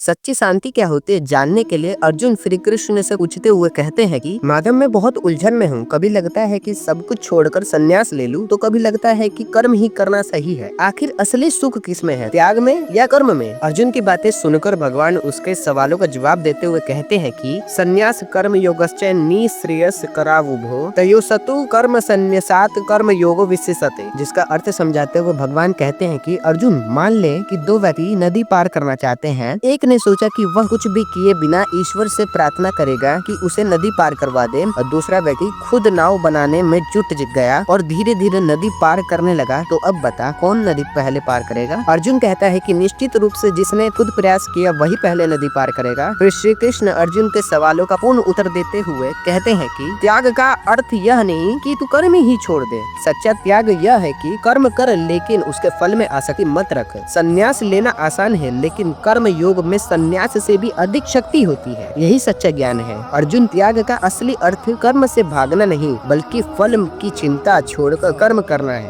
सच्ची शांति क्या होती है जानने के लिए अर्जुन श्री कृष्ण से पूछते हुए कहते हैं कि माधव मैं बहुत उलझन में हूँ। कभी लगता है कि सब कुछ छोड़कर संन्यास ले लूं, तो कभी लगता है कि कर्म ही करना सही है। आखिर असली सुख किसमें है, त्याग में या कर्म में? अर्जुन की बातें सुनकर भगवान उसके सवालों का जवाब देते हुए कहते हैं कि संन्यास कर्म योगश्च निःश्रेयस करावुभो तयोस्तु कर्म संन्यासात् कर्म योगो विशिष्यते। जिसका अर्थ समझाते हुए भगवान कहते हैं कि अर्जुन मान ले कि दो व्यक्ति नदी पार करना चाहते हैं। एक ने सोचा कि वह कुछ भी किए बिना ईश्वर से प्रार्थना करेगा कि उसे नदी पार करवा दे, और दूसरा व्यक्ति खुद नाव बनाने में जुट गया और धीरे धीरे नदी पार करने लगा। तो अब बता कौन नदी पहले पार करेगा? अर्जुन कहता है कि निश्चित रूप से जिसने खुद प्रयास किया वही पहले नदी पार करेगा। फिर श्री कृष्ण अर्जुन के सवालों का पूर्ण उत्तर देते हुए कहते हैं कि त्याग का अर्थ यह नहीं कि तू कर्म ही छोड़ दे। सच्चा त्याग यह है कि कर्म कर लेकिन उसके फल में आसक्ति मत रख। संन्यास लेना आसान है, लेकिन कर्म योग में संन्यास से भी अधिक शक्ति होती है। यही सच्चा ज्ञान है। अर्जुन त्याग का असली अर्थ कर्म से भागना नहीं, बल्कि फल की चिंता छोड़कर कर्म करना है।